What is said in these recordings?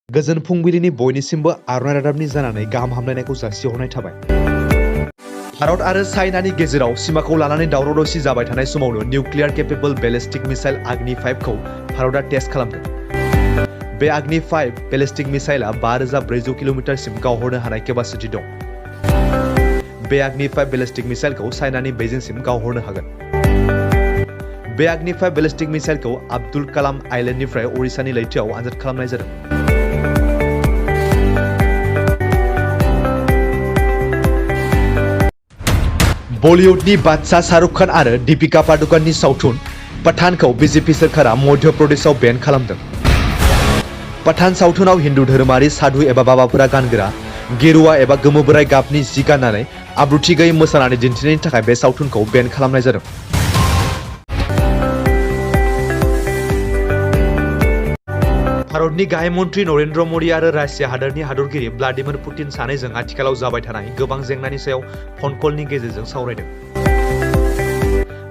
गोजोन फुंबिलिनि बयनिसिमबो आर'नाइ रादाबनि जानानै गाहाम हामलायनायखौ जासिहरनाय थाबाय। भारत आरो चाइनानि गेजेराव सिमाखौ लानानै दावराव-दावसि जाबाय थानाय समावनो निउक्लियार केपेबल बेलिस्टिक मिसाइल आग्नि 5 खौ भारतआ टेस्ट खालामदों। बे आग्नि 5 बेलिस्टिक मिसाइलआ 5400 किल'मिटारसिम गावहरनो हानाय केपासिटि दं। बे आग्नि 5 बेलिस्टिक मिसाइलखौ चाइनानि बेइजिंसिम गावहरनो हागोन। बे आग्नि 5 बेलिस्टिक मिसाइलखौ आब्दुल कालाम आइलेन्डनिफ्राय ओडिशानि लैथोआव आनजाद खालामनाय जादों। बलिउडनि बादशाह शाहरुख खान आरो दीपिका पादुकणनि सावथुन पठानखौ बीजेपी सोरखारा मध्य प्रदेशआव बेन खालामदों। पठान सावथुनाव हिन्दु धोरोमारि साधु एबा बाबाफोरा गानग्रा गेरुवा एबा गोमो बोराय गाबनि जि गाननानै आब्रुथि गैयै मोसानानै दिन्थिनायनि थाखाय बे सावथुनखौ बेन खालामनाय जादों। भारतनि गाहाय मन्त्रि नरेन्द्र मदि आरो रासिया हादोरनि हादरगिरि व्लादिमिर पुतिन सानैजों आथिखालाव जाबाय थानाय गोबां जेंनानि सायाव फन कलनि गेजेरजों सावरायदों।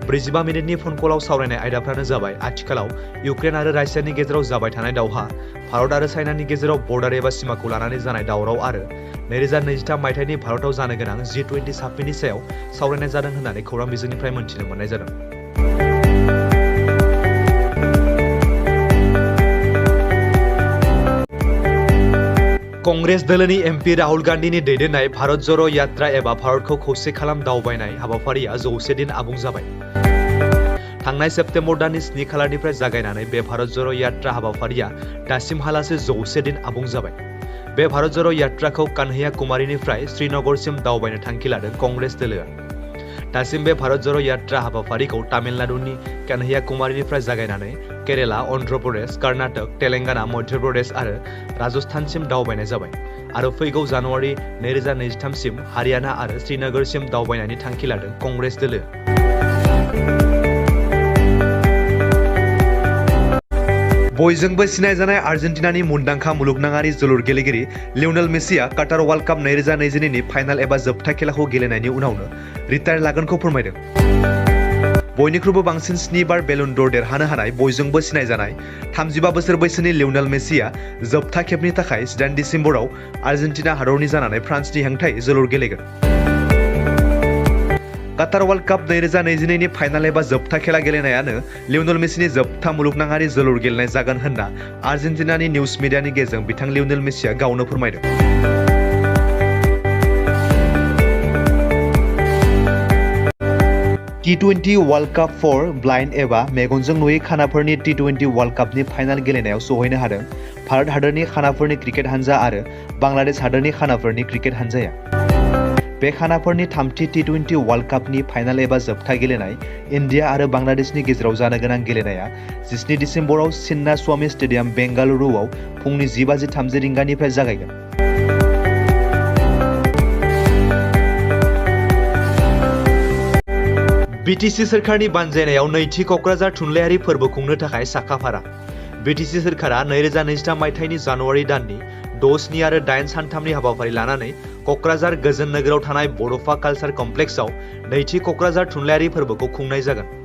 45 मिनिटनि फन कलाव सावरायनाय आयदाफ्रानो जाबाय आथिखालाव इउक्रेन आरो रासियानि गेजेराव जाबाय थानाय दावहा, भारत आरो चाइनानि गेजेराव बर्डार एबा सिमाखौ लानानै जानाय दावराव आरो 2023 मायथाइनि भारताव जानो गोनां G20 सामिटनि सायाव सावरायनाय जादों होननानै खौरां बिजोंनिफ्राय मोनथिनो मोननाय जादों। कंग्रेस दोलोनि एमपि राहुल गान्धीनि दैदेननाय भारत ज'र' यात्रा एबा भारतखौ खौसे खालाम दावबायनाय हाबाफारिया 100 दिन आबुं जाबाय। थांनाय सेप्तेम्बर दाननि 7 खालारनिफ्राय जागायनानै बे भारत ज'र' यात्रा हाबाफारिया दासिमहालासे 100 दिन आबुं जाबाय। बे भारत ज'र' यात्राखौ कान्हैया कुमारीनिफ्राय श्रीनगरसिम दावबायनो थांखि लादों कंग्रेस दोलोआ। दासिम बे भारत ज'र' यात्रा हाबाफारिखौ तामिलनाडुनि कान्हैया कुमारीनिफ्राय जागायनानै केरेला, अन्ध्र प्रदेश, कर्नाटक, तेलेंगाना, मध्य प्रदेश आरो राजस्थानसिम दावबायनाय जाबाय आरो फैगौ जानुवारि 2023 सिम हारियाना आरो श्रीनगरसिम दावबायनायनि थांखि लादों कंग्रेस दोलोआ। बयजोंबो सिनायजानाय आर्जेन्टिनानि मुंदांखा मुलुगनाङारि जोलुर गेलेगिरि लियनेल मेसिया काटार वर्ल्ड काप 2022 नि फाइनाल एबा जोबथा खेलाखौ गेलेनायनि उनावनो रिटायार लागोनखौ फोरमायदों। बयनिख्रुइबो बांसिन 7 बार बेलन ड'र देरहानो हानाय बयजोंबो सिनायजानाय 35 बोसोर बैसोनि लियनेल मेसिया जोबथा खेबनि थाखाय 18 दिसेम्बराव आर्जेन्टिना हादरनि जानानै फ्रान्सनि हेंथायै जोलुर गेलेगोन। काटार वर्ल्ड काप 2022 नि फाइनाल एबा जोबथा खेला गेलेनायानो लियनेल मेसिनि जोबथा मुलुगनाङारि जोलुर गेलेनाय जागोन होनना आर्जेन्टिनानि निउज मिडियानि गेजेरजों बिथां लियनेल मेसिया गावनो फोरमायदों। T20 वर्ल्ड काप फर ब्लाइन्ड एबा मेगनजों नुयै खानाफोरनि T20 वर्ल्ड कापनि फाइनाल गेलेनायाव सौहैनो हादों भारत हादरनि खानाफोरनि क्रिकेट हानजा आरो बांलादेश हादरनि खानाफोरनि क्रिकेट हानजाया। बे खानाफोरनि थामथि T20 वर्ल्ड कापनि फाइनाल एबा जोबथा गेलेनाय इन्डिया आरो बांलादेशनि गेजेराव जानो गोनां गेलेनाया 17 दिसेम्बराव चिन्ना स्वामी स्टेडियाम बेंगालुरुआव फुंनि 10:30 रिंगानिफ्राय जागायगोन। बीटीसी सोरखारनि बानजायनायाव नैथि क'क्राझार थुनलाइयारि फोरबो खुंनो थाखाय साखाफारा। बीटीसी सोरखारा 2023 मायथाइनि जानुवारि दाननि 6, 7 आरो 8 सानथामनि हाबाफारि लानानै क'क्राझार गोजोन नोगोराव थानाय बड'फा कालचार कमप्लेक्सआव नैथि क'क्राझार थुनलाइयारि फोरबोखौ खुंनाय जागोन।